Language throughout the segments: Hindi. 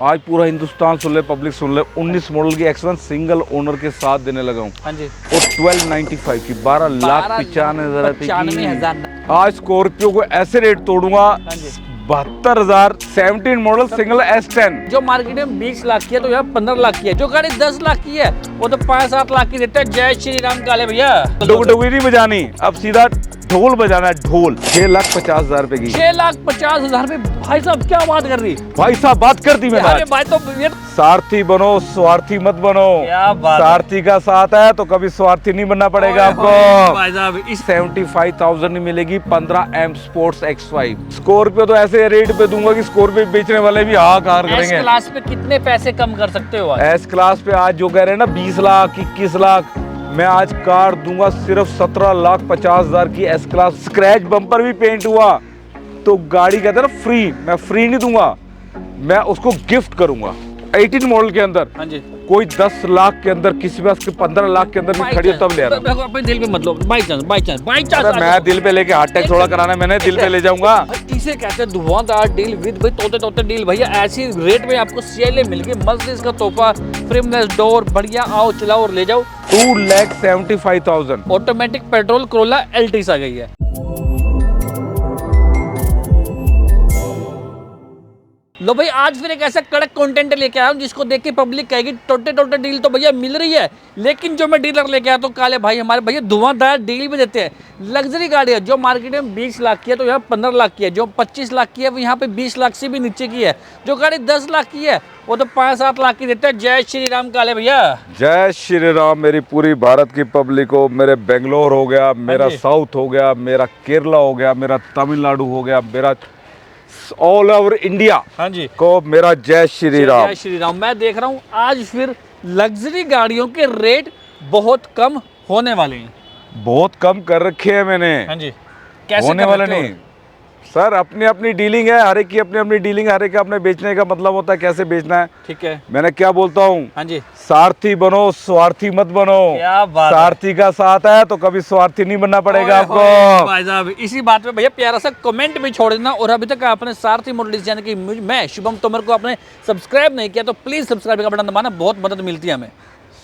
आज पूरा हिंदुस्तान सुन ले, पब्लिक सुन ले, 19 मॉडल की X1 सिंगल ओनर के साथ देने लगा हूँ। हाँ जी। और 1295 की 12,95,000 आज स्कॉर्पियो को ऐसे रेट तोड़ूंगा। हाँ जी। 72,000 17 मॉडल सिंगल S10 जो मार्केट में 20 लाख की है तो यहाँ 15 लाख की है। जो गाड़ी 10 लाख की है वो तो 5-7 लाख की देते हैं। जय श्री राम काले भैया। डुगडुगी नहीं बजानी, अब सीधा ढोल बजाना है, ढोल। 6,50,000 रुपए की। 6,50,000 रुपए। भाई साहब क्या बात कर रही? भाई साहब बात कर दी मैंने। अरे भाई तो ये सारथी बनो, स्वार्थी मत बनो। क्या बात है। सारथी का साथ है तो कभी स्वार्थी नहीं बनना पड़ेगा आपको। भाई साहब इस 75,000 नहीं मिलेगी। 15M स्पोर्ट्स X5 स्कॉर्पियो तो ऐसे रेट पे दूंगा कि स्कॉर्पियो बेचने वाले भी हाहाकार एस करेंगे। क्लास पे कितने पैसे कम कर सकते हो आज? एस क्लास पे आज जो कह रहे हैं ना 20 लाख 21 लाख, मैं आज कार दूंगा सिर्फ 17,50,000 की एस क्लास। स्क्रैच बम्पर भी पेंट हुआ तो गाड़ी कहते हैं ना फ्री, मैं फ्री नहीं दूंगा, मैं उसको गिफ्ट करूंगा। 18 मॉडल के अंदर हाँ जी। कोई 10 लाख के अंदर, किसी पास 15 लाख के अंदर भी खड़ी है तब ले रहा हूं। अपने दिल पे मत लो। बाई चांस अरे मैं दिल पे लेके हार्ट अटैक थोड़ा कराना, मैंने दिल पे ले जाऊंगा। इसे कहते हैं धुआंधार डील विद भाई तोते डील। भैया ऐसी रेट में आपको CLA मिल गई, मर्सिडीज का तोहफा, फ्रेमलेस डोर, बढ़िया। आओ चलाओ और ले जाओ। 2,75,000 ऑटोमेटिक पेट्रोल कोरोला एल्टिस आ गई है। लो भाई आज फिर एक ऐसा कड़क कंटेंट लेके आया हूं जिसको देख के पब्लिक कहेगी टोटे डील तो भैया मिल रही है। लेकिन जो मैं डीलर लेके आया तो काले भाई हमारे भैया धुआंधार डील भी देते हैं। लग्जरी गाड़ी है जो मार्केट में 20 लाख की है तो यहाँ 15 लाख की है। जो 25 लाख की है वो यहाँ पे 20 लाख से भी नीचे की है। जो गाड़ी 10 लाख की है वो तो 5-7 लाख की देते हैं। जय श्री राम काले भैया। जय श्री राम मेरी पूरी भारत की पब्लिक हो। मेरे बेंगलोर हो गया, मेरा साउथ हो गया, मेरा केरला हो गया, मेरा तमिलनाडु हो गया, मेरा ऑल ओवर इंडिया हाँ जी को मेरा जय श्री राम। जय श्री राम। मैं देख रहा हूँ आज फिर लग्जरी गाड़ियों के रेट बहुत कम होने वाले हैं। बहुत कम कर रखे हैं मैंने। हाँ जी। कैसे होने कर वाले रखे हो? नहीं सर, अपनी अपनी डीलिंग है, हर एक की अपनी अपनी डीलिंग, हर एक का अपने बेचने का मतलब होता है कैसे बेचना है। ठीक है। मैंने क्या बोलता हूँ, हाँ जी। सारथी बनो, स्वार्थी मत बनो। क्या बात है। सारथी का साथ है तो कभी स्वार्थी नहीं बनना पड़ेगा आपको। भाई साहब इसी बात पे भैया प्यारा सा कमेंट भी छोड़ देना। और अभी तक आपने सारथी मोटरसाइकिल यानी कि मैं शुभम तोमर को आपने सब्सक्राइब नहीं किया तो प्लीज सब्सक्राइब का बटन दबाना, बहुत मदद मिलती है हमें।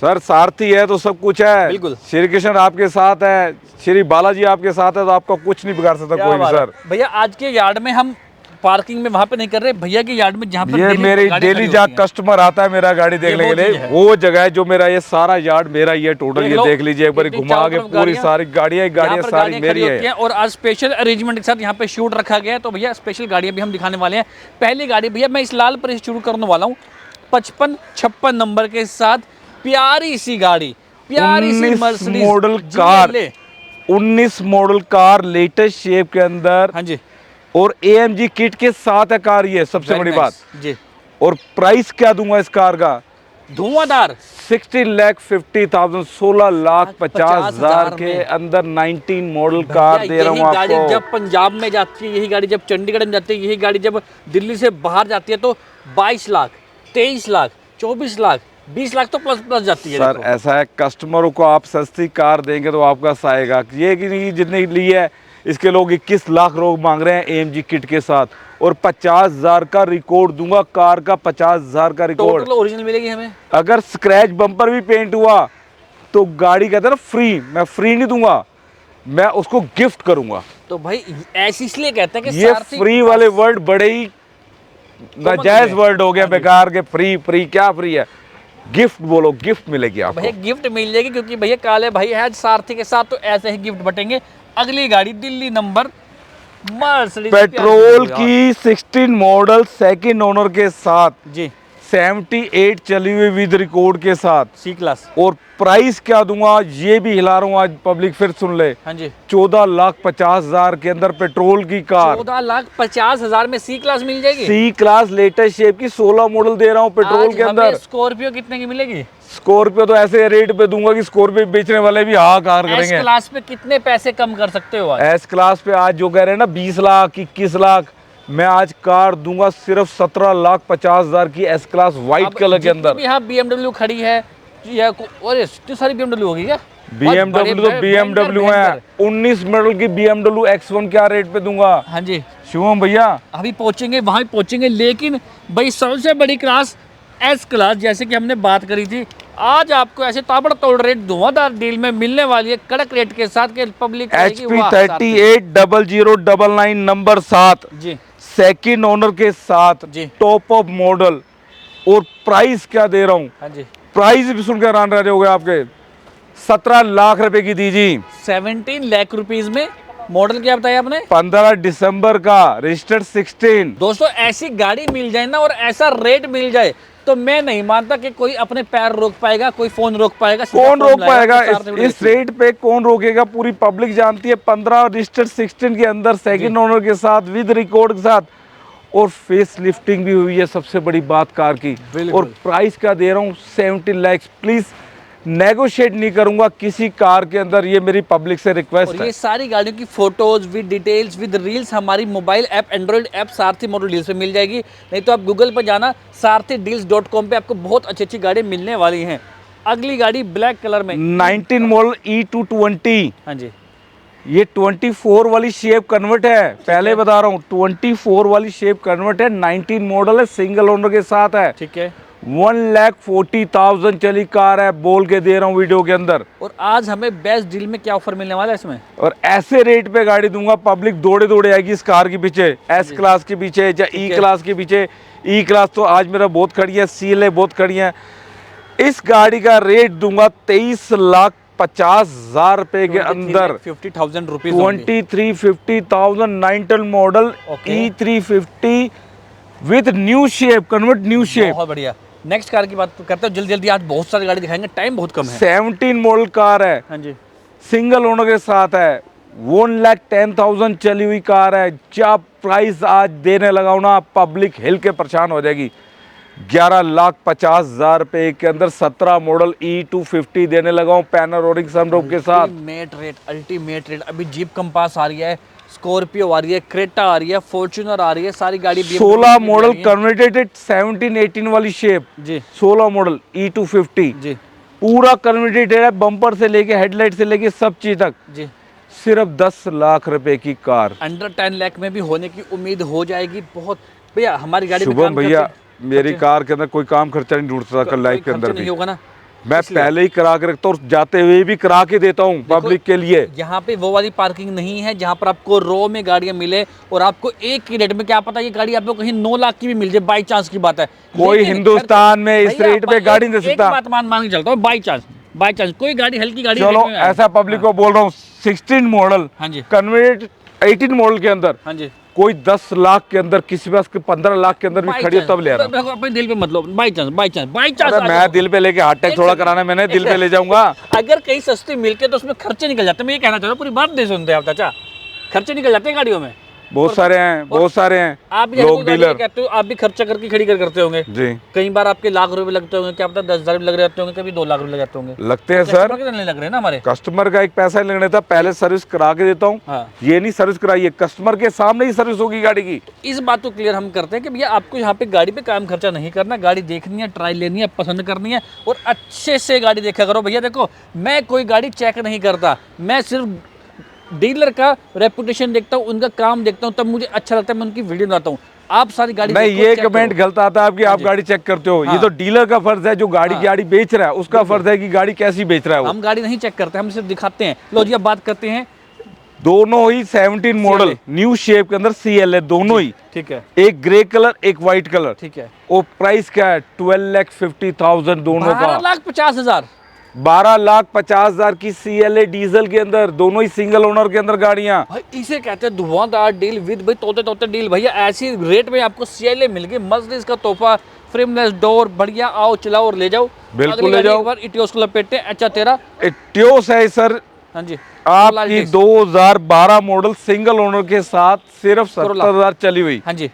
सर सारथी है तो सब कुछ है। बिल्कुल। श्री कृष्ण आपके साथ है, श्री बालाजी आपके साथ है तो आपका कुछ नहीं बिगाड़ सकता कोई भी। सर भैया आज के यार्ड में हम पार्किंग में वहाँ पे नहीं कर रहे, भैया के यार्ड में जहाँ पर ये मेरी डेली जहाँ कस्टमर आता है मेरा गाड़ी देखने के लिए, वो जगह है जो मेरा ये सारा यार्ड मेरा ही है टोटल। ये देख लीजिए एक बार घुमा के, पूरी सारी गाड़ियाँ सारी मेरी है। और आज स्पेशल अरेंजमेंट के साथ यहाँ पे शूट रखा गया है तो भैया स्पेशल गाड़ियाँ भी हम दिखाने वाले हैं। पहली गाड़ी भैया मैं इस लाल पर शुरू करने वाला हूँ 5556 नंबर के साथ। प्यारी सी गाड़ी, प्यारी सी Mercedes model car, 19 model car latest shape के अंदर। हाँ जी। और AMG किट के साथ है कार, ये सबसे बड़ी बात जी। और प्राइस क्या दूंगा इस कार का, धुआंधार 60,50,000 16,50,000 के अंदर 19 मॉडल कार दे रहा हूँ आपको। गाड़ी जब पंजाब में जाती है, यही गाड़ी जब चंडीगढ़ में जाती है, यही गाड़ी जब दिल्ली से बाहर जाती है तो 22 लाख 23 लाख 24 लाख 20 लाख तो प्लस जाती है। सर ऐसा है, कस्टमरों को आप सस्ती कार देंगे तो आपका आएगा। ये कि नहीं जितने ली है इसके लोग 21 लाख लोग मांग रहे हैं AMG किट के साथ। और 50,000 का रिकॉर्ड दूंगा कार का, 50,000 का रिकॉर्ड ओरिजिनल मिलेगी हमें। अगर स्क्रैच बम्पर भी पेंट हुआ तो गाड़ी कहते हैं ना फ्री, मैं फ्री नहीं दूंगा, मैं उसको गिफ्ट करूंगा। तो भाई ऐसे इसलिए कहते हैं कि ये फ्री वाले वर्ड बड़े ही नाजायज वर्ड हो गया, बेकार के। फ्री क्या फ्री है, गिफ्ट बोलो, गिफ्ट मिलेगी आपको। भैया गिफ्ट मिल जाएगी क्योंकि भैया काले भाई है सारथी के साथ तो ऐसे ही गिफ्ट बटेंगे। अगली गाड़ी दिल्ली नंबर मर्सिडीज पेट्रोल की 16 मॉडल सेकंड ओनर के साथ जी, 78 चली हुई विद रिकॉर्ड के साथ C क्लास। और प्राइस क्या दूंगा ये भी हिला रहा हूँ आज, पब्लिक फिर सुन ले। हाँ जी। 14,50,000 के अंदर पेट्रोल की कार, 14,50,000 में C क्लास मिल जाएगी। C क्लास लेटेस्ट शेप की 16 मॉडल दे रहा हूँ पेट्रोल के अंदर। स्कॉर्पियो कितने की मिलेगी? स्कॉर्पियो तो ऐसे रेट पे दूंगा कि स्कॉर्पियो बेचने वाले भी हाहाकार करेंगे। S क्लास पे कितने पैसे कम कर सकते हो आज? S क्लास पे आज जो कह रहे हैं ना 20 लाख 21 लाख, मैं आज कार दूंगा सिर्फ 17,50,000 की S क्लास व्हाइट कलर के अंदर। यहाँ BMW खड़ी है या और इतनी सारी BMW होगी क्या? BMW तो BMW है, 19 मॉडल की BMW X1 क्या रेट पे दूंगा? हाँ जी, शुभम भैया अभी पहुंचेंगे, वहां पहुंचेंगे, लेकिन भाई सबसे बड़ी क्लास एस क्लास, जैसे कि हमने बात करी थी, आज आपको ऐसे ताबड़तोड़ रेट धुआंधार डील में मिलने वाली है, कड़क रेट के साथ के पब्लिक HP 380099 नंबर 7 जी सेकंड ओनर के साथ जी टॉप ऑफ मॉडल। और प्राइस क्या दे रहा हूँ, हाँ जी, प्राइस भी सुनकर हैरान रह जाओगे आपके, 17 लाख रुपए की दीजिए। 17 लाख रुपीस में। मॉडल क्या बताया आपने? 15 दिसंबर का, रजिस्टर्ड 16। दोस्तों ऐसी गाड़ी मिल जाए ना और ऐसा रेट मिल जाए तो मैं नहीं मानता कि कोई अपने पैर रोक पाएगा, कोई फोन रोक पाएगा। कौन रोक पाएगा इस रेट पे? कौन रोकेगा? पूरी पब्लिक जानती है। 15 रजिस्टर्ड 16 के अंदर सेकंड ओनर के साथ विद रिकॉर्ड के साथ, और फेस लिफ्टिंग भी हुई है, सबसे बड़ी बात कार की। और प्राइस क्या दे रहा हूँ, 70 लाख। प्लीज नेगोशिएट नहीं करूंगा किसी कार के अंदर, ये मेरी पब्लिक से रिक्वेस्ट है। ये सारी गाड़ियों की photos with details with reels हमारी मोबाइल ऐप, एंड्रॉइड ऐप सारथी मोटर डील्स पे मिल जाएगी। नहीं तो आप गूगल पर जाना, sarthydeals.com पे आपको बहुत अच्छी अच्छी गाड़ी मिलने वाली हैं। अगली गाड़ी ब्लैक कलर में 19 मॉडल E220। हाँ जी, ये 24 वाली शेप कन्वर्ट है, पहले बता रहा हूँ, 24 वाली शेप कन्वर्ट है, 19 मॉडल है, सिंगल ओनर के साथ है। ठीक है, 1,40,000 चली कार है, बोल के दे रहा हूँ वीडियो के अंदर। और आज हमें बेस्ट डील में क्या ऑफर मिलने वाला है इसमें? और ऐसे रेट पे गाड़ी दूंगा, पब्लिक दौड़े दौड़े आएगी इस कार के पीछे, एस क्लास के पीछे या ई क्लास के पीछे। ई क्लास तो आज मेरा बहुत खड़ी है, CLA बहुत खड़ी है। इस गाड़ी का रेट दूंगा 23,50,000 रुपए के अंदर, 50,000 rupees. 23,50,000 19 model E350 with new shape, convert new shape. बहुत बढ़िया। नेक्स्ट कार की बात करते हैं जल्दी जल्दी, आज बहुत सारी गाड़ी दिखाएंगे, टाइम बहुत कम है। 17 मॉडल कार है, हाँ जी, सिंगल ओनर के साथ है, 1,10,000 चली हुई कार है। जब प्राइस आज देने लगा हूं ना, पब्लिक हिल के परेशान हो जाएगी। 11,50,000 रुपए के अंदर 17 मॉडल E250 देने लगा हूं, पैनोरामिक सनरूफ के साथ। Ultimate rate. अभी जीप कंपास आ रही है, स्कॉर्पियो आ रही है, क्रेटा आ रही है, फॉर्च्यूनर आ रही है, सारी गाड़ी 16 मॉडल कन्वर्टेड 17-18 वाली शेप जी, 16 मॉडल E250 जी पूरा कन्वर्टेड है, बम्पर से लेके हेडलाइट से लेके सब चीज तक। जी, सिर्फ 10 लाख रुपए की कार। अंडर 10 लाख में भी होने की उम्मीद हो जाएगी। बहुत भैया हमारी गाड़ी पे शुभम काम भैया, करते- मेरी कार के अंदर कोई काम खर्चा नहीं ढूंढता कर लाइफ के अंदर खर्चा भी। नहीं होगा ना, मैं पहले ही करा के रखता हूँ, जाते हुए भी करा के देता हूँ पब्लिक के लिए। यहाँ पे वो वाली पार्किंग नहीं है जहाँ पर आपको रो में गाड़ियाँ मिले और आपको एक ही रेट में, क्या पता ये गाड़ी आपको कहीं 9 लाख की भी मिल जाए, बाई चांस की बात है। कोई लेकिन हिंदुस्तान में इस भैया, रेट पे गाड़ी नहीं दे एक सकता। बात मान के चलता हूँ, बाई चांस कोई गाड़ी, हल्की गाड़ी चलो रेट में आए। ऐसा पब्लिक को बोल रहा हूँ, 16 मॉडल हाँ जी, कन्वर्ट 18 मॉडल के अंदर हाँ जी, कोई 10 लाख के अंदर, किसी पास 15 लाख के अंदर भी बाई खड़ी है चांस, तब ले रहा हूँ। अपने दिल पे मत लो, बाई चांस अरे मैं दिल पे लेके हार्ट अटैक थोड़ा कराना, मैंने दिल पे ले जाऊंगा। अगर कहीं सस्ती मिलके तो उसमें खर्चे निकल जाते हैं। मैं ये कहना चाहता हूँ, पूरी बात नहीं सुनते आप चाचा, खर्चे निकल जाते हैं गाड़ियों में। बहुत सारे हैं, बहुत सारे हैं आप भी लोग डीलर कहते हो, आप भी खर्चा करके खड़ी करते होंगे जी। कई बार आपके लाख रुपए लगते होंगे, क्या पता 10,000 भी लग रहे होंगे, कभी 2 लाख रुपए लग जाते होंगे। लगते हैं सर, कितने लग रहे हैं ना हमारे। कस्टमर का एक पैसा लेने था, पहले सर्विस करा के देता हूँ। हाँ। ये नहीं सर्विस कराइए, कस्टमर के सामने ही सर्विस होगी गाड़ी की। इस बात को क्लियर हम करते हैं कि भैया आपको यहाँ पे गाड़ी पे काम खर्चा नहीं करना, गाड़ी देखनी है, ट्राई लेनी है, पसंद करनी है और अच्छे से गाड़ी देखा करो। भैया देखो, मैं कोई गाड़ी चेक नहीं करता, मैं सिर्फ डीलर का रेपुटेशन देखता हूँ, उनका काम देखता हूँ, तब मुझे अच्छा लगता है, मैं उनकी वीडियो बनाता हूँ। आप सारी गाड़ी नहीं, देखो, ये check कमेंट करो। गलत आता है आपकी, आप गाड़ी चेक करते हो। हाँ। ये तो डीलर का फर्ज है, जो गाड़ी बेच रहा है उसका फर्ज है कि गाड़ी कैसी बेच रहा है वो। हम गाड़ी नहीं चेक करते, हम सिर्फ दिखाते हैं। लो जी अब बात करते हैं, दोनों ही 17 मॉडल न्यू शेप के अंदर CLA दोनों ही, ठीक है, एक ग्रे कलर एक व्हाइट कलर। ठीक है। और प्राइस क्या है, 12,50,000 दोनों का। 12,50,000 12,50,000 की CLA डीजल के अंदर, दोनों ही सिंगल ओनर के अंदर गाड़ियां। भाई इसे कहते हैं धुआंधार डील विद भाई तोते तोते डील। भैया ऐसी रेट में आपको CLA मिल गई, मर्सिडीज का तोहफा, फ्रेमलेस डोर, बढ़िया, आओ चलाओ और ले जाओ। बिल्कुल ले जाओ। इटियोस को लपेटे, अच्छा तेरा टियोस है सर, हाँ जी, आपकी 2012 मॉडल सिंगल ओनर के साथ, सिर्फ 70,000 चली हुई। हाँ जी,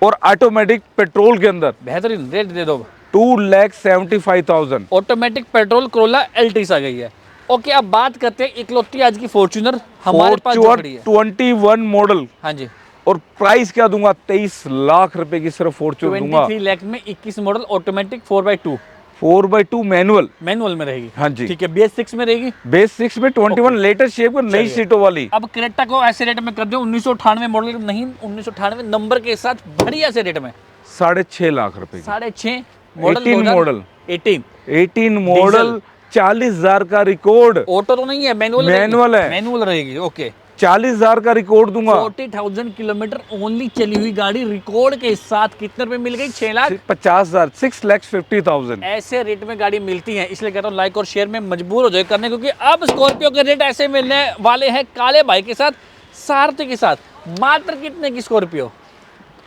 और ऑटोमेटिक पेट्रोल के अंदर बेहतरीन रेट दे दो। 2,75,000। ऑटोमेटिक पेट्रोल कोरोला एल्टिस आ गई है। ओके अब बात करते हैं इकलौती आज की फॉर्च्यूनर हमारे पास जो खड़ी है। 21 मॉडल हाँ जी, और प्राइस क्या दूंगा, 23 लाख रुपए की सिर्फ फॉर्च्यूनर दूंगा। 23 लाख में 21 model automatic 4x2। 4x2 manual. Manual में रहेगी। हाँ जी। ठीक है, BS6 में रहेगी। बेस 6 में 21 लेटेस्ट शेप नई चलिए। सीटों वाली। अब क्रेटा को ऐसे रेट में कर दो, 1998 मॉडल नहीं, 1998 नंबर के साथ बढ़िया से रेट में 6.5 लाख रुपए की। 6.5 मॉडल 18 मॉडल 18 मॉडल 40,000 का रिकॉर्ड। ऑटो तो नहीं है, मैनुअल मैनुअल है। मैनुअल रहेगी। ओके, 40,000 का रिकॉर्ड दूंगा। 40,000 किलोमीटर ओनली चली हुई गाड़ी रिकॉर्ड के साथ कितने रुपए मिल गई? 6,50,000 6,50,000। ऐसे रेट में गाड़ी मिलती है, इसलिए कह रहा हूँ लाइक और शेयर में मजबूर हो जाए करने, क्योंकि अब स्कॉर्पियो के रेट ऐसे मिलने वाले हैं काले भाई के साथ, सारथी के साथ। मात्र कितने की स्कॉर्पियो?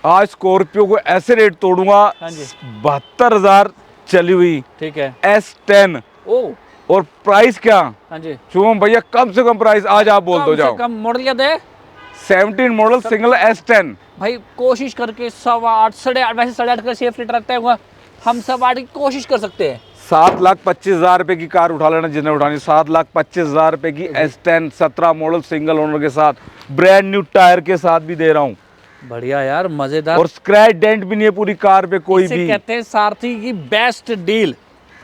आज स्कॉर्पियो को ऐसे रेट तोड़ूंगा। हाँ जी। 72,000 चली हुई ठीक है। S10। ओ, और प्राइस क्या? हाँ जी। शुभम भैया कम से कम प्राइस आज आप बोल दो जाओ। कम से कम मॉडल क्या है? 17 मॉडल सिंगल S10। भाई कोशिश करके 8.25 8.5, वैसे 8.5 का सेफ रेट रखता है, हम 8.25 की कोशिश कर सकते हैं। 7,25,000 रुपए की कार उठा लेना जिन्हें उठानी। 7,25,000 रुपए की S10 17 मॉडल सिंगल ओनर के साथ, ब्रांड न्यू टायर के साथ भी दे रहा हूँ। बढ़िया यार, मजेदार। और स्क्रैच डेंट भी नहीं है पूरी कार पे कोई इसे भी। कहते हैं सारथी की बेस्ट डील।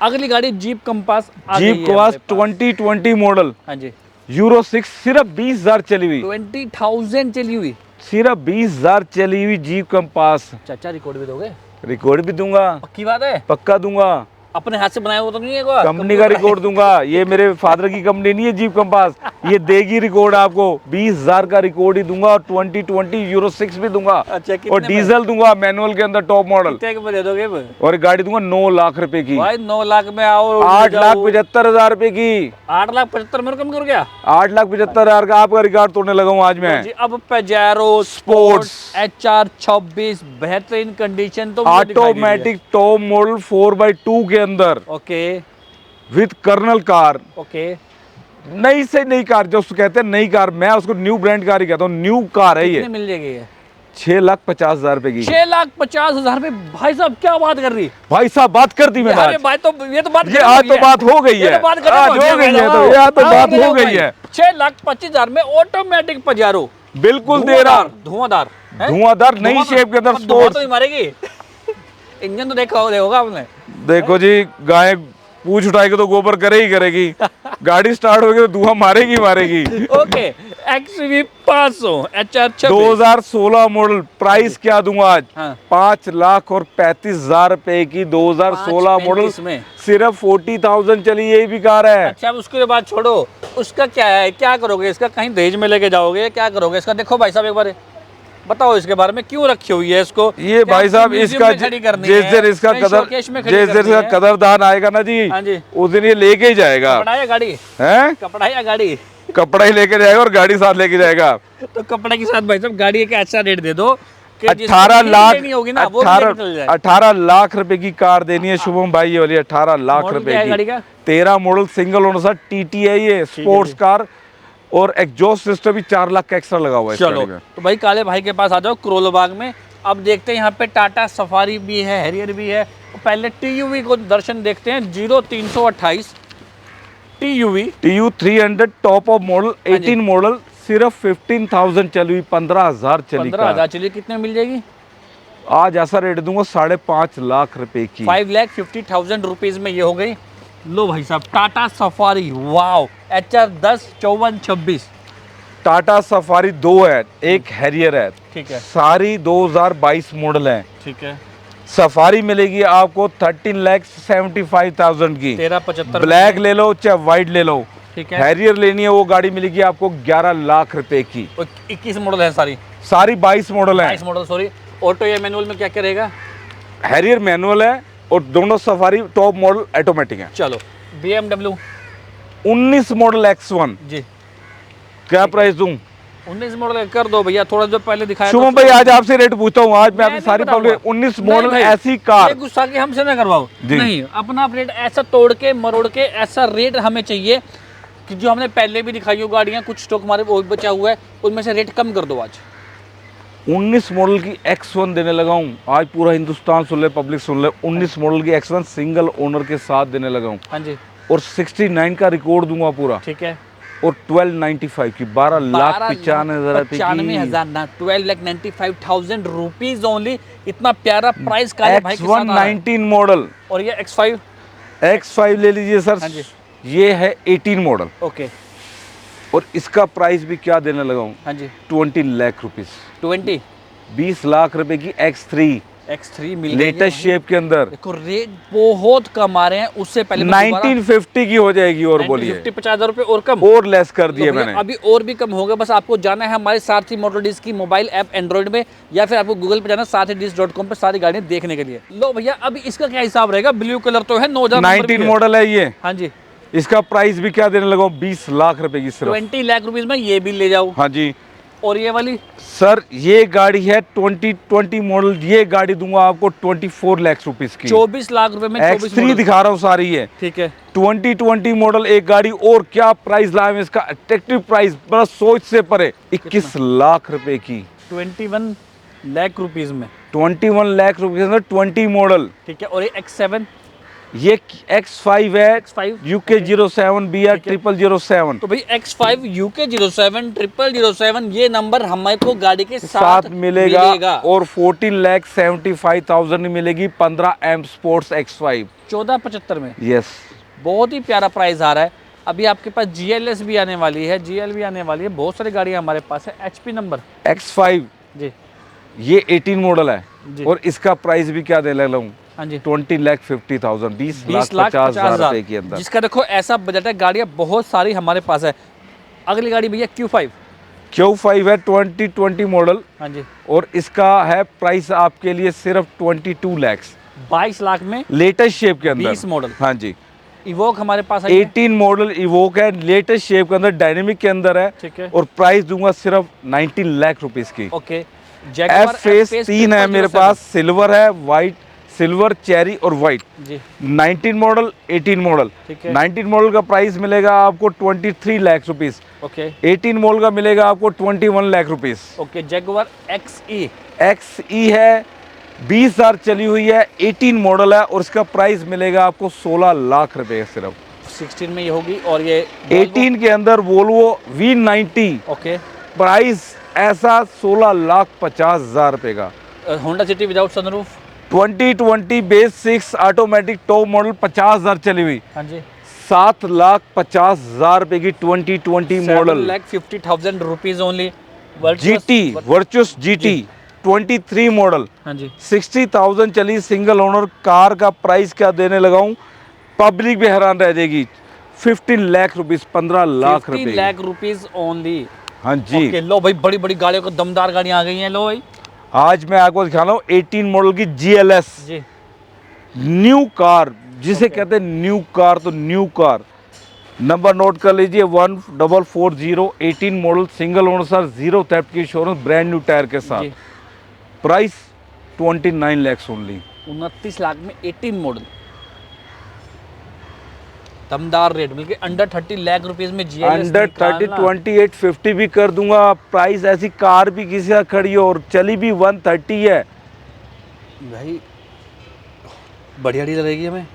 अगली गाड़ी जीप कंपास आ गई है जीप कंपास हमारे पास। 2020 मॉडल हाँ जी। यूरो 6 सिर्फ 20,000 चली हुई। 20,000 चली हुई। सिर्फ 20,000 चली हुई जीप कंपास। चाचा रिकॉर्ड भी दोगे? रिकॉर्ड भी दूंगा, पक्की बात है? पक्का दूंगा। अपने हाथ से बनाया हुआ तो नहीं है कोई? कंपनी का रिकॉर्ड दूंगा। ये मेरे फादर की कंपनी नहीं है जीप कंपास, ये देगी रिकॉर्ड आपको। 20,000 का रिकॉर्ड ही दूंगा और 2020 यूरो 6 भी दूंगा। अच्छा, कितने और डीजल दूंगा मैनुअल के अंदर टॉप मॉडल। कितने में दे दोगे? और गाड़ी दूंगा 9 लाख रुपए की। भाई 9 लाख में आओ। 8,75,000 रुपए की। 8,75,000 में कम कर गया। 8,75,000 का आपका रिकॉर्ड तोड़ने लगा हूँ आज मैं। जी, अब पेजारो स्पोर्ट्स HR 26 बेहतरीन कंडीशन तो मुझे दिखाई दे रही है। ऑटोमेटिक टॉप मॉडल 4x2 के अंदर okay with colonel car. Okay. नई से नई कार, जो उसको कहते हैं नई कार, मैं उसको न्यू ब्रांड कार ही कहता हूँ। न्यू कार है ये। कितने मिल जाएगी ये? 6,50,000 रुपए की। 6,50,000 में? भाई साहब क्या बात कर रही? भाई साहब बात कर दी मैंने अरे आज। भाई, तो ये तो बात ये आज तो बात हो गई है। ये तो बात आज हो गई है, तो ये आज तो बात हो गई है। 6,25,000 में ऑटोमेटिक पजारो बिल्कुल दे रहा। धुआंधार हैं? धुआंधार नई शेप के अंदर अब धुआं तो स्पोर्ट्स। नहीं मारेगी? इंजन तो देखा होगा आपने। देखो जी, गाय पूछ उठाएगी तो गोबर करे ही करेगी। गाड़ी स्टार्ट होगी तो धुआं मारेगी मारेगी। Okay, XV 500 HR 26 2016 model. Price क्या दूंगा आज? हाँ। 5,35,000 रुपए की 2016 मॉडल। 5,35,000 में सिर्फ 40,000 चली, यही भी कार है। अच्छा, अब उसके बाद छोड़ो, उसका क्या है, क्या करोगे इसका? कहीं दहेज में लेके जाओगे, क्या करोगे इसका? देखो भाई साहब, एक बार बताओ इसके बारे में, क्यों रखी हुई है इसको? ये भाई साहब इसका जैसे इसका कदरदान आएगा ना जी, हाँ जी, उस दिन ये लेके ही जाएगा। कपड़ा या गाड़ी? हैं? कपड़ा या गाड़ी? कपड़ा ही लेके जाएगा और गाड़ी साथ लेके जाएगा। तो कपड़े के साथ भाई साहब गाड़ी का अच्छा रेट दे दो कि 18 लाख होगी ना, वो भी लेके चल जाए। 18 लाख रुपए की कार देनी है शुभम भाई, ये वाली 18 लाख मॉडल रुपए क्या है की। गाड़ी का? 13 मॉडल सिंगल ओनर साथ TT है ये, स्पोर्ट्स कार। और एग्जॉस्ट सिस्टम भी 4 लाख का एक्स्ट्रा लगा हुआ है इस चलो, गाड़ी में। तो भाई काले भाई के पास आ जाओ करोल बाग में। अब देखते हैं यहाँ पे टाटा सफारी भी है, हैरियर भी है। पहले TUV को दर्शन देखते हैं। 0328 TUV TU 300 top of model 18 model, सिर्फ 15,000 चली हुई, 15,000 चली 15,000 कार। चलिए, कितने मिल जाएगी? आज ऐसा रेट दूंगा 5.5 लाख रुपए की। 5,50,000 रुपीज में ये हो गई। लो भाई साहब, Tata safari, wow, HR 10 54 26। Tata safari 2 है, एक हैरियर है। ठीक है, सारी 2022 मॉडल है। ठीक है। सफारी मिलेगी आपको 13,75,000 की। 13,75 ब्लैक ले लो चाहे व्हाइट ले लो। ठीक है। हैरियर लेनी है वो गाड़ी मिलेगी आपको 11 लाख रुपए की। 21 मॉडल है सारी? सारी 22 मॉडल है। 22 मॉडल, सॉरी। ऑटो या मैनुअल में क्या क्या रहेगा? हैरियर मैनुअल है और दोनों सफारी टॉप मॉडल ऑटोमेटिक है। चलो, BMW 19 मॉडल X1 जी, क्या प्राइस दूं? 19 मॉडल कर दो भैया, थोड़ा जो पहले दिखाया। शुभम भाई आज आपसे रेट पूछता हूँ, आज मैं आपकी नहीं सारी बताऊंगा। पब्लिक 19 नहीं मॉडल भाई, ऐसी कार। ये गुस्सा की हमसे ना करवाओ। जी। नहीं, अपना रेट ऐसा तोड़ के मरोड़ के ऐसा रेट हमें चाहिए कि जो हमने पहले भी दिखाई हो गाड़ियाँ, कुछ स्टॉक हमारे वो बचा हुआ है, उनमें से रेट कम कर दो आज। 19 मॉडल की X1 देने लगा हूँ आज, पूरा हिंदुस्तान सुन ले, पब्लिक सुन ले। 19 मॉडल की X1 सिंगल ओनर के साथ देने लगा हूँ। हाँ जी, और 69 का रिकॉर्ड दूंगा पूरा। ठीक है। और 1295 की 12,95,000 ना, 12,95,000 रुपीज ओनली। इतना प्यारा प्राइस का है भाई के साथ आ रहा है। X1 19 model. और ये X5 X5 ले लीजिए सर, हाँ जी। ये है 18 मॉडल ओके। और इसका प्राइस भी क्या देने लगा हूँ, हाँ जी। 20 लाख रुपीस, 20 20 लाख रुपए की X3 X3 मिल गई है लेटेस्ट भाई। शेप के अंदर। देखो रेट बहुत कम आ रहे हैं, उससे पहले मैं दोबारा 1950 की हो जाएगी और बोलिए 50,000 रुपए और कम। और लेस कर दिए लो भैया, मैंने। अभी और भी कम होगा, बस आपको जाना है हमारे सारथी मोटर डील्स की मोबाइल ऐप एंड्रॉइड में, या फिर आपको गूगल पे जाना सारथीडील्स.com पे सारी गाड़ियां देखने के लिए। लो भैया, अभी इसका क्या हिसाब रहेगा? ब्लू कलर तो है, 19 मॉडल है ये, हाँ जी। इसका प्राइस भी क्या देने लगा हूँ, 20 लाख रुपए की सिर्फ। 20 लाख रुपीज में ये भी ले जाओ। हाँ जी और ये वाली सर, ये गाड़ी है 2020 मॉडल, ये गाड़ी दूंगा आपको 24 लाख रुपीस की। 24 लाख रुपए में 24 X3 मॉडल। दिखा रहा हूँ सारी है, ठीक है। 2020 मॉडल एक गाड़ी, और क्या प्राइस लाए हैं इसका, अट्रैक्टिव प्राइस, बड़ा सोच से परे, 21 लाख रुपए की। 21 लाख रुपीज में 21 लाख रुपए में 20 मॉडल। ठीक है। और ये X7, ये X5 है, X5 UK 07 BR ठीक है। 0007 तो भाई X5 UK 07 0007 ये नंबर हमारे को गाड़ी के साथ मिलेगा और 14,75,000 में मिलेगी 15 M स्पोर्ट्स X5 1475 में। यस। बहुत ही प्यारा प्राइस आ रहा है। अभी आपके पास GLS भी आने वाली है, GL भी आने वाली है, बहुत सारी गाड़ियां हमारे पास है। HP नंबर X5 जी ये 18 मॉडल है जी। और इसका प्राइस भी क्या दे रहा हूँ, हाँ जी। 20,50,000, 20 लाख 50,000 रुपए के अंदर। जिसका देखो ऐसा बजट है, गाड़ियां बहुत सारी हमारे पास है। अगली गाड़ी भैया Q5। Q5 है 2020 मॉडल हाँ जी। और इसका है प्राइस आपके लिए सिर्फ 22 लाख, 22 लाख में लेटेस्ट शेप के अंदर। 20 मॉडल। हाँ जी। इवोक हमारे पास है 18 मॉडल इवोक है, लेटेस्ट शेप के अंदर, डायनेमिक के अंदर है। ठीक है। और प्राइस दूंगा सिर्फ 19 लाख रुपीस की। ओके। F फेस 3 है मेरे पास, सिल्वर है, वाइट, सिल्वर, चेरी और वाइट। जी। 19 मॉडल 18 मॉडल। ठीक है। 19 मॉडल का प्राइस मिलेगा आपको 23 लाख रुपीस, ओके 18 मॉडल का मिलेगा आपको 21 lakh rupees. Okay. Jaguar XE XE है, 20,000 चली हुई है, 18 मॉडल है और इसका प्राइस मिलेगा आपको 16 लाख रुपए सिर्फ। 16 में ये होगी। और ये 18 के अंदर वोल्वो V90, ओके। प्राइस ऐसा 16,50,000 रुपए का। Honda city without sunroof. 2020 base 6 automatic top model, 50,000 चली हुई, हाँ जी। 7,50,000 रुपए की 2020 model. 7,50,000 rupees only. GT virtuous GT 23 model, हाँ जी। 60,000 चली, सिंगल ओनर कार का प्राइस क्या देने लगा हूँ, पब्लिक भी हैरान रह जाएगी, 15 लाख रुपीस, 15 लाख 15 रुपए। Lakh rupees only. हाँ जी। ओके। लो भाई, बड़ी बड़ी गाड़ियों को दमदार गाड़ियां आ गई हैं। लो भाई आज मैं आपको दिखा रहा हूँ 18 मॉडल की GLS जी। न्यू कार, जिसे कहते हैं न्यू कार, तो न्यू कार नंबर नोट कर लीजिए 1440, 18 model, single owner sir, zero theft की इंश्योरेंस, ब्रांड न्यू टायर के साथ। जी। Price 29 lakh only. 29 लाख में 18 मॉडल, दमदार रेट मिलके अंडर 30 लाख रुपीज में GLS अंडर 30, 2850 भी कर दूंगा। प्राइस ऐसी कार भी किसी का खड़ी हो और चली भी 130 है भाई, बढ़िया डील रहेगी हमें।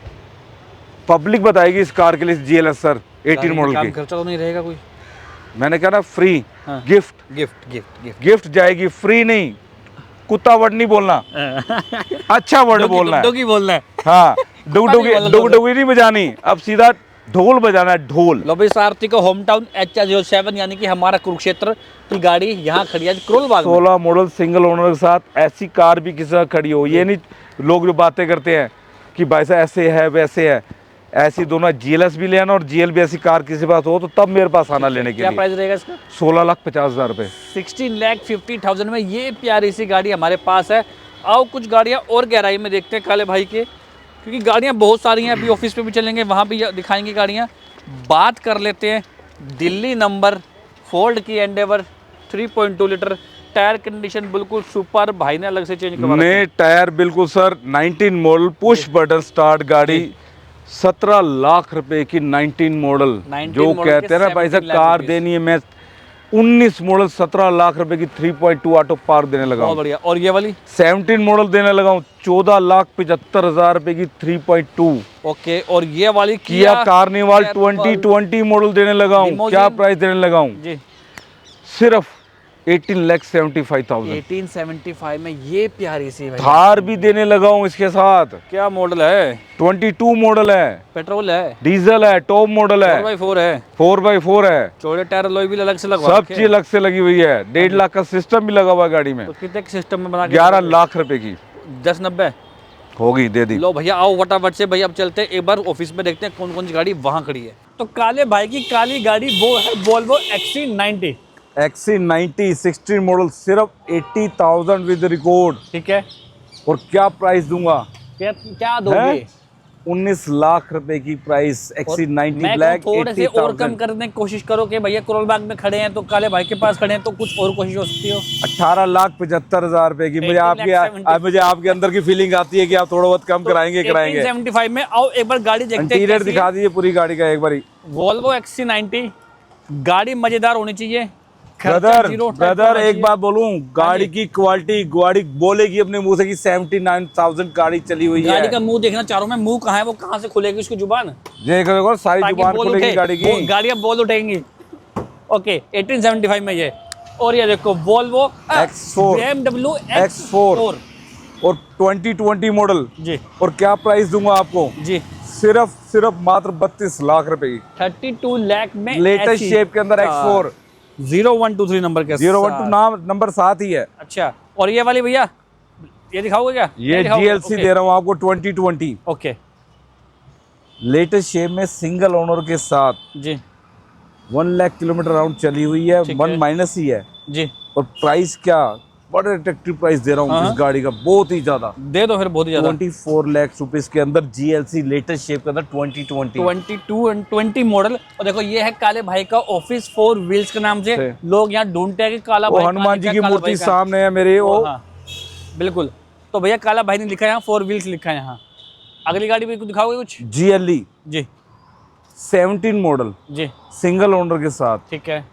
पब्लिक बताएगी इस कार के लिए GLS सर 18 मॉडल काम की। खर्चा तो नहीं रहेगा कोई? मैंने कहा ना फ्री हाँ। Gift, gift gift gift gift जाएगी, फ्री नहीं। कुत्ता वर्ड नहीं बोलना, अच्छा वर्ड बोलना है। डोगी बोलना है। हाँ, बोलना डुगडुगी नहीं बजानी, अब सीधा ढोल बजाना है, ढोल। लो भाई, सारथी का होम टाउन HR07 यानी कि हमारा कुरुक्षेत्र की गाड़ी यहाँ खड़ी है करोल बाग में। 16 मॉडल सिंगल ओनर के साथ ऐसी कार भी किसी का खड़ी हो। ये नहीं लोग जो बातें करते हैं कि भाई साहब ऐसे है वैसे है, ऐसी दोनों GLS भी लेना और GL भी ऐसी कार किसी पास हो तो तब मेरे पास आना लेने के क्या लिए। प्राइस रहेगा इसका? 16,50,000 रुपए। 16,50,000 में ये प्यारी सी गाड़ी हमारे पास है। आओ कुछ गाड़ियाँ और गहराई में देखते हैं काले भाई के, क्योंकि गाड़ियाँ बहुत सारी हैं। अभी ऑफिस पे भी चलेंगे, वहाँ भी दिखाएंगे गाड़ियाँ। बात कर लेते हैं दिल्ली नंबर, फोर्ड की एंडेवर 3.2 लीटर, टायर कंडीशन बिल्कुल सुपर, भाई ने अलग से चेंज करवा रखे हैं। नए टायर बिल्कुल sir, 19 model, push button start गाड़ी, 17 लाख रुपए की 19 मॉडल। 19 जो मॉडल कहते हैं ना के भाई साहब 17 लाख कार रुपीस। देनी है, मैं 19 मॉडल 17 लाख रुपए की 3.2 ऑटो पार्क देने लगा बहुत हूँ। बढ़िया। और ये वाली 17 मॉडल देने लगा हूँ 14,75,000 रुपए की 3.2। ओके। और ये वाली किया कार्निवाल 2020 मॉडल देने लगा हूँ। Limousine। क्या प्राइस देने लगा हूँ? जी। सिर्फ 18,75,000। 1875 में ये प्यारी सी भाई थार भी देने लगा हूँ इसके साथ। क्या मॉडल है? 22 मॉडल है, पेट्रोल है, डीजल है, टॉप मॉडल है, 4x4 है, 4x4 है, चौड़े टायर अलॉय भी अलग से लगवा सब चीज अलग से लगी हुई है। 1.5 लाख का सिस्टम भी लगा हुआ है गाड़ी में। तो कितने के सिस्टम में बना के 11 लाख रुपए की 1090 होगी, दे दी। लो भैया आओ फटाफट से भैया, अब चलते हैं एक बार ऑफिस में, देखते हैं कौन कौन सी गाड़ी वहां खड़ी है। तो काले भाई की काली गाड़ी वो है वोल्वो XC90। XC90 16 मॉडल, सिर्फ 80,000 विद रिकॉर्ड। ठीक है, और क्या प्राइस दूंगा? क्या दोगे? 19 लाख रुपए की प्राइस। XC90 मैं ब्लैक, थोड़े से और कम 80,000। करने की कोशिश करो कि भैया करोल बाग में खड़े हैं तो काले भाई के पास खड़े हैं, तो कुछ और कोशिश हो सकती हो। 18,75,000 रुपए की। मुझे 18,70,000 आपके अंदर की फीलिंग आती है कि आप थोड़ा बहुत कम कराएंगे। 1875 में आओ एक बार गाड़ी देखते हैं। इंटीरियर दिखा दीजिए पूरी गाड़ी का एक बारी। वोल्वो XC90 गाड़ी मजेदार होनी चाहिए। ब्रदर एक बात बोलूं, गाड़ी की क्वालिटी, गाड़ी बोलेगी अपने मुंह से कि 79,000 गाड़ी चली हुई है। गाड़ी का मुंह देखना चाह रहा हूं मैं, मुंह कहाँ है, वो कहाँ से खुलेगी उसकी जुबान? देखो सारी जुबान खुलेगी गाड़ी की। गाड़ियां बोल उठेंगी। ओके 1875 में ये। और ये देखो वोल्वो X4 BMW X4 और 2020 मॉडल जी। और क्या प्राइस दूंगा आपको? जी सिर्फ मात्र 32 लाख रुपए की। 32 लाख में लेटेस्ट शेप के अंदर X4 0123 नंबर के 012 नाम नंबर साथ ही है। अच्छा, और ये वाली भैया ये दिखाओगे क्या? ये GLC दे रहा हूँ आपको 2020। ओके, लेटेस्ट शेप में सिंगल ओनर के साथ जी 1 लाख किलोमीटर राउंड चली हुई है। ठीक 1 है। माइनस ही है। जी, और प्राइस क्या, बड़े अट्रैक्टिव प्राइस दे रहा हूँ इस गाड़ी का, बहुत ही ज्यादा। दे दो फिर, बहुत ही ज्यादा। 24 लाख रुपीस के अंदर GLC लेटेस्ट शेप के अंदर 2020 22 और 20 मॉडल। और देखो ये है काले भाई का ऑफिस 4 व्हील्स के नाम से लोग यहाँ ढूंढते हैं कि काला वो भाई हनुमान जी की मूर्ति सामने है मेरे। वो हाँ बिल्कुल। तो भैया काला भाई ने लिखा है यहाँ 4 व्हील्स लिखा है यहाँ। अगली गाड़ी भी कुछ दिखाओगे कुछ? GLE जी 17 मॉडल जी, सिंगल ओनर के साथ। ठीक है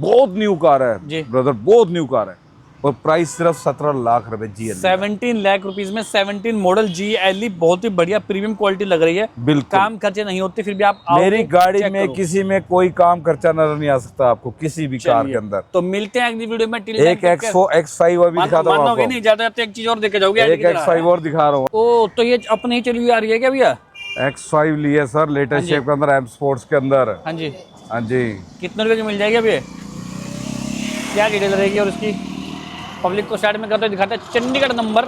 बहुत न्यू कार है जी। ब्रदर, बहुत न्यू कार है। और प्राइस सिर्फ 17 लाख रुपए GLE। 17 लाख रुपीस में 17 मॉडल GLE, बहुत ही बढ़िया प्रीमियम क्वालिटी लग रही है। बिल्कुल, काम खर्चे नहीं होते, फिर भी आप आओ, मेरी गाड़ी चेक में करो। किसी में कोई काम खर्चा नजर नहीं आ सकता आपको किसी भी कार के अंदर। तो मिलते हैं अगली वीडियो में। एक X5 और भी दिखाता हूँ आपको। नहीं ज्यादा, एक चीज और देखे जाओगे। एक X5 और दिखा रहा हूँ। ओ तो ये अपनी ही चली हुई आ रही है क्या भैया? X5 लिए सर, लेटेस्ट शेप के अंदर, M स्पोर्ट्स के अंदर। हाँ जी, हाँ जी। कितने रुपए की मिल जाएगी अभी? क्या डिटेल रहेगी? और इसकी पब्लिक को साइड में करते दिखाते हैं। चंडीगढ़ नंबर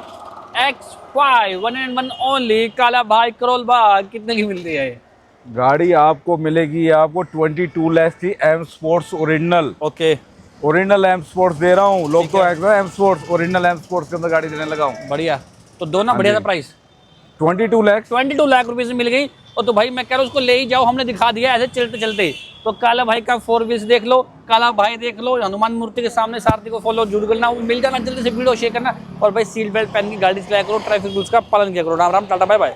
X5 1 ओनली, काला भाई करोल बाग। कितने की मिल रही है ये गाड़ी? आपको मिलेगी आपको 22 लाख की M sports original. Okay, original M sports दे रहा हूँ। लोग तो M sports, original M sports के अंदर गाड़ी देने लगा हूँ। बढ़िया। तो दोनों बढ़िया था प्राइस। 22 लाख रुपए से मिल गई। और तो भाई मैं कह रहा हूँ उसको ले ही जाओ, हमने दिखा दिया ऐसे चलते चलते। तो काला भाई का 4 व्हील्स देख लो, काला भाई देख लो, हनुमान मूर्ति के सामने सारथी को फॉलो जरूर करना, वो मिल जाना जल्दी से, वीडियो शेयर करना। और भाई सीट बेल्ट पहन की गाड़ी चलाया करो, ट्रैफिक रूल्स का पालन किया करो। Ram Ram, tata, bye bye.